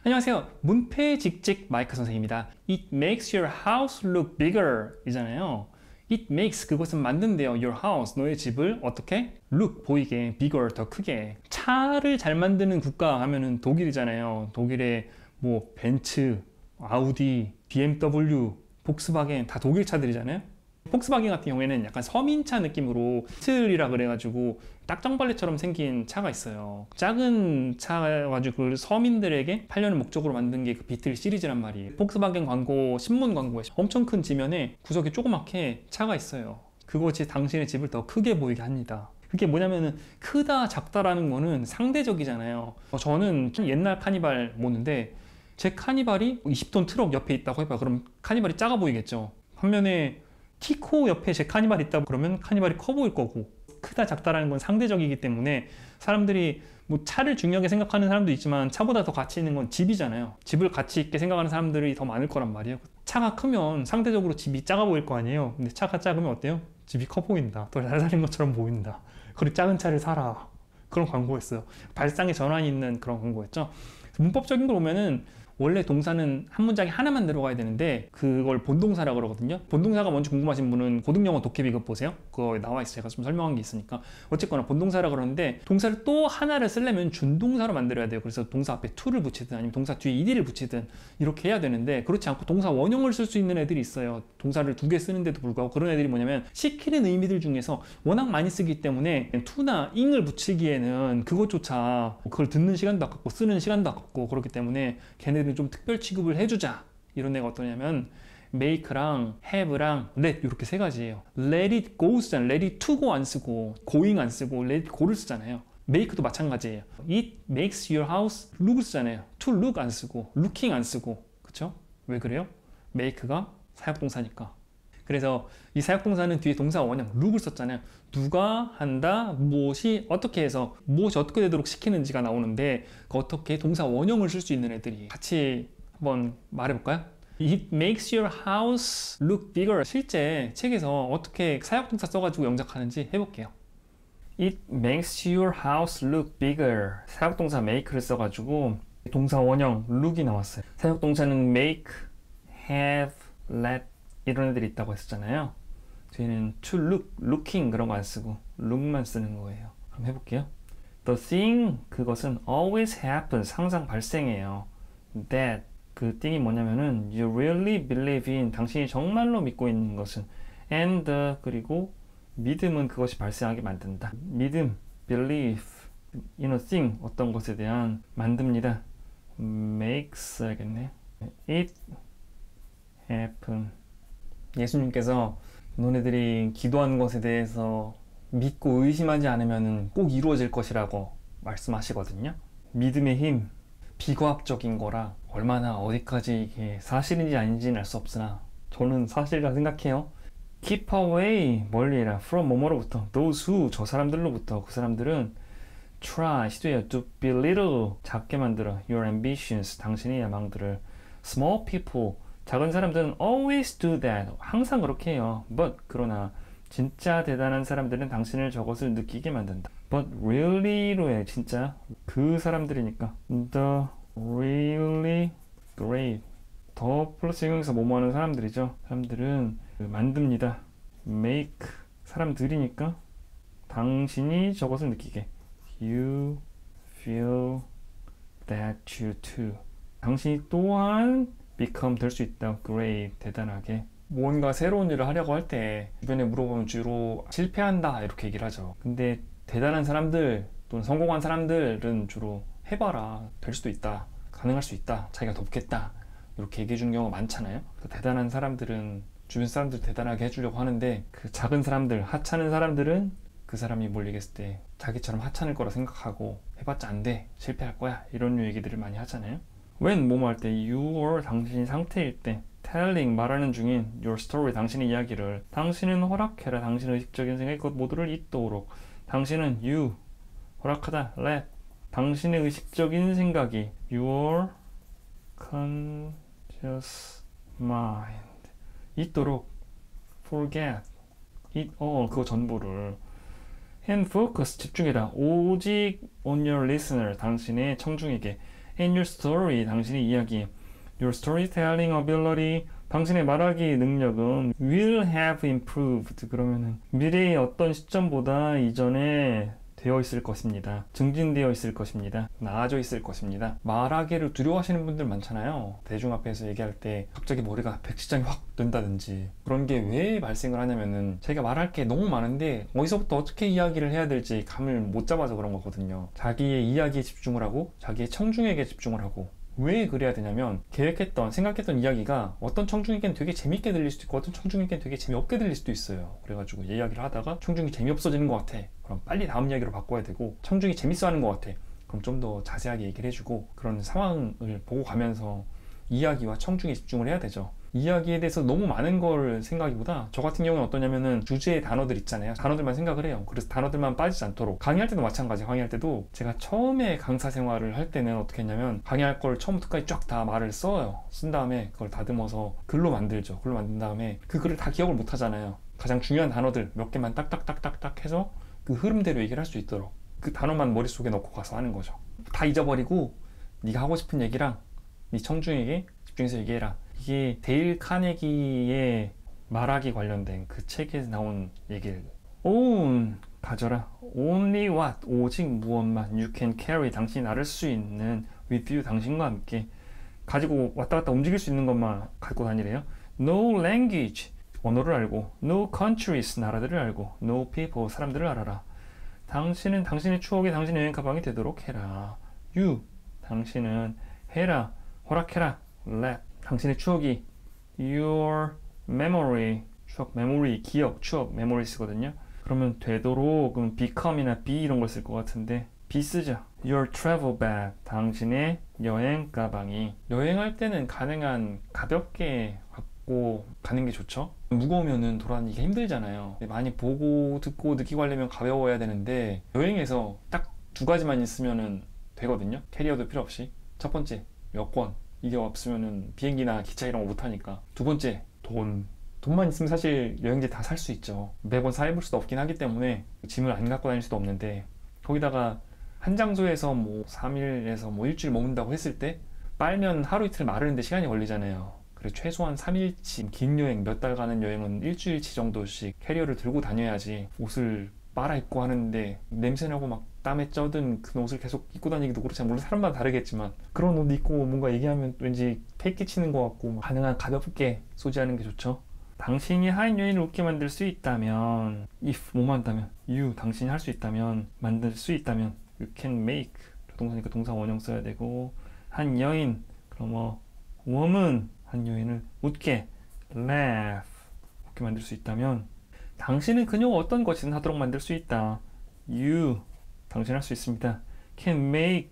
안녕하세요. 문패직직 마이크 선생입니다. It makes your house look bigger 이잖아요. It makes 그것은 만든대요. Your house, 너의 집을 어떻게? look, 보이게, bigger, 더 크게. 차를 잘 만드는 국가 하면은 독일이잖아요. 독일의 뭐 벤츠, 아우디, BMW, 폭스바겐 다 독일 차들이잖아요. 폭스바겐 같은 경우에는 약간 서민차 느낌으로 비틀이라 그래가지고 딱정벌레처럼 생긴 차가 있어요. 작은 차가지고 그걸 서민들에게 팔려는 목적으로 만든 게 그 비틀 시리즈란 말이에요. 폭스바겐 광고, 신문 광고에 엄청 큰 지면에 구석에 조그맣게 차가 있어요. 그것이 당신의 집을 더 크게 보이게 합니다. 그게 뭐냐면은 크다 작다라는 거는 상대적이잖아요. 저는 옛날 카니발 모는데 제 카니발이 20톤 트럭 옆에 있다고 해봐요. 그럼 카니발이 작아 보이겠죠. 반면에 티코 옆에 제 카니발이 있다 그러면 카니발이 커 보일 거고, 크다 작다라는 건 상대적이기 때문에 사람들이 뭐 차를 중요하게 생각하는 사람도 있지만 차보다 더 가치 있는 건 집이잖아요. 집을 가치 있게 생각하는 사람들이 더 많을 거란 말이에요. 차가 크면 상대적으로 집이 작아 보일 거 아니에요. 근데 차가 작으면 어때요? 집이 커 보인다. 더 잘 살린 것처럼 보인다. 그리고 작은 차를 사라. 그런 광고였어요. 발상의 전환이 있는 그런 광고였죠. 문법적인 걸 보면은 원래 동사는 한 문장에 하나만 들어가야 되는데 그걸 본동사라고 그러거든요. 본동사가 뭔지 궁금하신 분은 고등영어 독해 비급 보세요. 그거 나와 있어요. 제가 좀 설명한 게 있으니까. 어쨌거나 본동사라고 그러는데 동사를 또 하나를 쓰려면 준동사로 만들어야 돼요. 그래서 동사 앞에 to를 붙이든 아니면 동사 뒤에 ed를 붙이든 이렇게 해야 되는데, 그렇지 않고 동사 원형을 쓸 수 있는 애들이 있어요. 동사를 두 개 쓰는데도 불구하고. 그런 애들이 뭐냐면 시키는 의미들 중에서 워낙 많이 쓰기 때문에 to나 ing을 붙이기에는 그것조차 그걸 듣는 시간도 아깝고 쓰는 시간도 아깝고, 그렇기 때문에 걔네들 좀 특별 취급을 해주자. 이런 애가 어떠냐면 make랑 have랑 let, 이렇게 세 가지예요. let it go 쓰잖아요. let it to go 안 쓰고 going 안 쓰고 let it go를 쓰잖아요. make도 마찬가지예요. it makes your house look 쓰잖아요. to look 안 쓰고 looking 안 쓰고. 그쵸? 왜 그래요? make가 사역동사니까. 그래서 이 사역동사는 뒤에 동사 원형 look을 썼잖아요. 누가 한다, 무엇이 어떻게 해서 무엇이 어떻게 되도록 시키는지가 나오는데 그 어떻게 동사 원형을 쓸 수 있는 애들이 같이 한번 말해볼까요? It makes your house look bigger. 실제 책에서 어떻게 사역동사 써가지고 영작하는지 해볼게요. It makes your house look bigger. 사역동사 make를 써가지고 동사 원형 look이 나왔어요. 사역동사는 make, have, let 이런 애들이 있다고 했었잖아요. 뒤에는 to look, looking 그런 거 안 쓰고 look만 쓰는 거예요. 그럼 해볼게요. The thing, 그것은 always happens, 항상 발생해요. That, 그 thing이 뭐냐면은 you really believe in, 당신이 정말로 믿고 있는 것은. And, 그리고 믿음은 그것이 발생하게 만든다. 믿음, believe in a thing, 어떤 것에 대한 만듭니다. makes 알겠네. It happen. 예수님께서 너네들이 기도하는 것에 대해서 믿고 의심하지 않으면 꼭 이루어질 것이라고 말씀하시거든요. 믿음의 힘, 비과학적인 거라 얼마나 어디까지 이게 사실인지 아닌지는 알 수 없으나 저는 사실이라 생각해요. Keep away, 멀리해라. From 뭐뭐로부터, those who, 저 사람들로부터. 그 사람들은 try, 시도해요. To belittle, 작게 만들어. Your ambitions, 당신의 야망들을. Small people, 작은 사람들은 always do that. 항상 그렇게 해요. But, 그러나 진짜 대단한 사람들은 당신을 저것을 느끼게 만든다. But really로 해. 진짜 그 사람들이니까. The really great. 더 플러스 형용사 뭐뭐 하는 사람들이죠. 사람들은 만듭니다. make. 사람들이니까 당신이 저것을 느끼게. You feel that you too. 당신이 또한 become 될 수 있다. great, 대단하게. 뭔가 새로운 일을 하려고 할 때 주변에 물어보면 주로 실패한다 이렇게 얘기를 하죠. 근데 대단한 사람들 또는 성공한 사람들은 주로 해봐라, 될 수도 있다, 가능할 수 있다, 자기가 돕겠다 이렇게 얘기해 주는 경우가 많잖아요. 대단한 사람들은 주변 사람들 대단하게 해주려고 하는데 그 작은 사람들, 하찮은 사람들은 그 사람이 뭘 얘기했을 때 자기처럼 하찮을 거라 생각하고 해봤자 안 돼, 실패할 거야 이런 얘기들을 많이 하잖아요. when 뭐뭐 할 때 you 당신이 상태일 때 telling 말하는 중인 your story 당신의 이야기를 당신은 허락해라 당신의 의식적인 생각이 것 모두를 잊도록 당신은 you 허락하다 let 당신의 의식적인 생각이 your conscious mind 잊도록 forget it all 그거 전부를 and focus 집중해라 오직 on your listener 당신의 청중에게 in your story, 당신의 이야기. Your storytelling ability, 당신의 말하기 능력은 will have improved. 그러면은 미래의 어떤 시점보다 이전에 되어 있을 것입니다. 증진되어 있을 것입니다. 나아져 있을 것입니다. 말하기를 두려워하시는 분들 많잖아요. 대중 앞에서 얘기할 때 갑자기 머리가 백지장이 확 된다든지 그런 게 왜 발생을 하냐면은 자기가 말할 게 너무 많은데 어디서부터 어떻게 이야기를 해야 될지 감을 못 잡아서 그런 거거든요. 자기의 이야기에 집중을 하고 자기의 청중에게 집중을 하고 왜 그래야 되냐면 계획했던 생각했던 이야기가 어떤 청중에겐 되게 재밌게 들릴 수도 있고 어떤 청중에겐 되게 재미없게 들릴 수도 있어요. 그래가지고 이야기를 하다가 청중이 재미없어지는 것 같아. 그럼 빨리 다음 이야기로 바꿔야 되고 청중이 재밌어 하는 것 같아. 그럼 좀 더 자세하게 얘기를 해주고 그런 상황을 보고 가면서 이야기와 청중에 집중을 해야 되죠. 이야기에 대해서 너무 많은 걸 생각하기보다 저 같은 경우는 어떠냐면은 주제의 단어들 있잖아요. 단어들만 생각을 해요. 그래서 단어들만 빠지지 않도록 강의할 때도 마찬가지. 강의할 때도 제가 처음에 강사 생활을 할 때는 어떻게 했냐면 강의할 걸 처음부터까지 쫙 다 말을 써요. 쓴 다음에 그걸 다듬어서 글로 만들죠. 글로 만든 다음에 그 글을 다 기억을 못 하잖아요. 가장 중요한 단어들 몇 개만 딱딱딱딱딱 해서 그 흐름대로 얘기를 할 수 있도록 그 단어만 머릿속에 넣고 가서 하는 거죠. 다 잊어버리고 네가 하고 싶은 얘기랑 네 청중에게 집중해서 얘기해라. 이게 데일 카네기의 말하기 관련된 그 책에 나온 얘기를 own 가져라. only what 오직 무엇만 you can carry 당신이 나를 수 있는 with you 당신과 함께 가지고 왔다 갔다 움직일 수 있는 것만 갖고 다니래요. no language 언어를 알고 no countries 나라들을 알고 no people 사람들을 알아라. 당신은 당신의 추억이 당신의 여행 가방이 되도록 해라. you 당신은 해라 허락해라. let 당신의 추억이 your memory 추억 memory 기억 추억 memories거든요. 그러면 되도록 그럼 become이나 be 이런 걸 쓸 것 같은데 be 쓰자. your travel bag 당신의 여행 가방이 여행할 때는 가능한 가볍게 갖고 가는 게 좋죠. 무거우면은 돌아다니기가 힘들잖아요. 많이 보고 듣고 느끼고 하려면 가벼워야 되는데 여행에서 딱 두 가지만 있으면은 되거든요. 캐리어도 필요 없이. 첫 번째 여권 이게 없으면은 비행기나 기차 이런 거 못하니까. 두 번째 돈만 있으면 사실 여행지 다 살 수 있죠. 매번 사입을 수도 없긴 하기 때문에 짐을 안 갖고 다닐 수도 없는데 거기다가 한 장소에서 뭐 3일에서 뭐 일주일 머문다고 했을 때 빨면 하루 이틀 마르는데 시간이 걸리잖아요. 그래서 최소한 3일치 긴 여행 몇 달 가는 여행은 일주일치 정도씩 캐리어를 들고 다녀야지 옷을 빨아 입고 하는데 냄새나고 막 땀에 쪄든 그 옷을 계속 입고 다니기도 그렇지. 물론 사람마다 다르겠지만 그런 옷 입고 뭔가 얘기하면 왠지 패 끼치는 것 같고 가능한 가볍게 소지하는 게 좋죠. 당신이 하인 여인을 웃게 만들 수 있다면 if 뭐만 한다면 you 당신이 할 수 있다면 만들 수 있다면 you can make 동사니까 동사 원형 써야 되고 한 여인 그럼 뭐 woman 한 여인을 웃게 laugh 웃게 만들 수 있다면 당신은 그녀가 어떤 것이든 하도록 만들 수 있다. You 당신 할 수 있습니다. Can make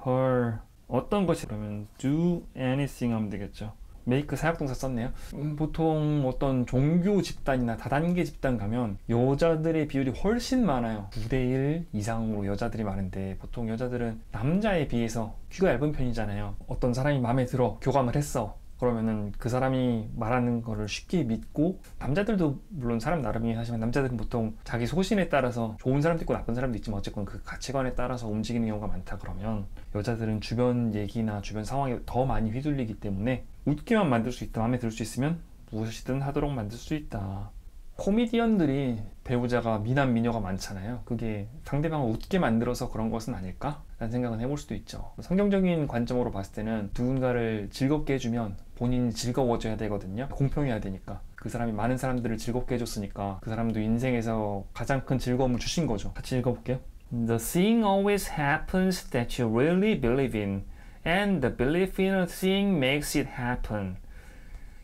her 어떤 것이 그러면 do anything 하면 되겠죠. make 사역동사 썼네요. 보통 어떤 종교 집단이나 다단계 집단 가면 여자들의 비율이 훨씬 많아요. 9대1 이상으로 여자들이 많은데 보통 여자들은 남자에 비해서 귀가 얇은 편이잖아요. 어떤 사람이 마음에 들어 교감을 했어. 그러면은 그 사람이 말하는 거를 쉽게 믿고 남자들도 물론 사람 나름이긴 하지만 남자들은 보통 자기 소신에 따라서 좋은 사람도 있고 나쁜 사람도 있지만 어쨌건 그 가치관에 따라서 움직이는 경우가 많다. 그러면 여자들은 주변 얘기나 주변 상황에 더 많이 휘둘리기 때문에 웃기만 만들 수 있다. 마음에 들 수 있으면 무엇이든 하도록 만들 수 있다. 코미디언들이 배우자가 미남 미녀가 많잖아요. 그게 상대방을 웃게 만들어서 그런 것은 아닐까? 라는 생각은 해볼 수도 있죠. 성경적인 관점으로 봤을 때는 누군가를 즐겁게 해주면 본인이 즐거워져야 되거든요. 공평해야 되니까. 그 사람이 많은 사람들을 즐겁게 해줬으니까 그 사람도 인생에서 가장 큰 즐거움을 주신 거죠. 같이 읽어볼게요. The thing always happens that you really believe in, and the belief in a thing makes it happen.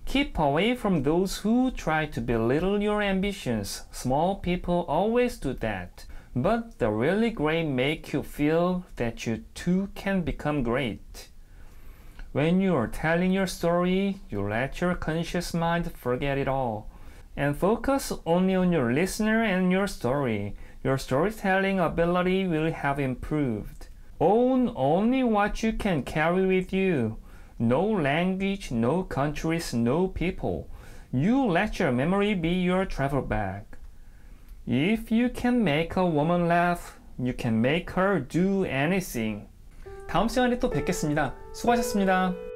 Keep away from those who try to belittle your ambitions. Small people always do that. But the really great make you feel that you too can become great. When you are telling your story, you let your conscious mind forget it all and focus only on your listener and your story. Your storytelling ability will have improved. Own only what you can carry with you. No language, no countries, no people. You let your memory be your travel bag. If you can make a woman laugh, you can make her do anything. 다음 시간에 또 뵙겠습니다. 수고하셨습니다.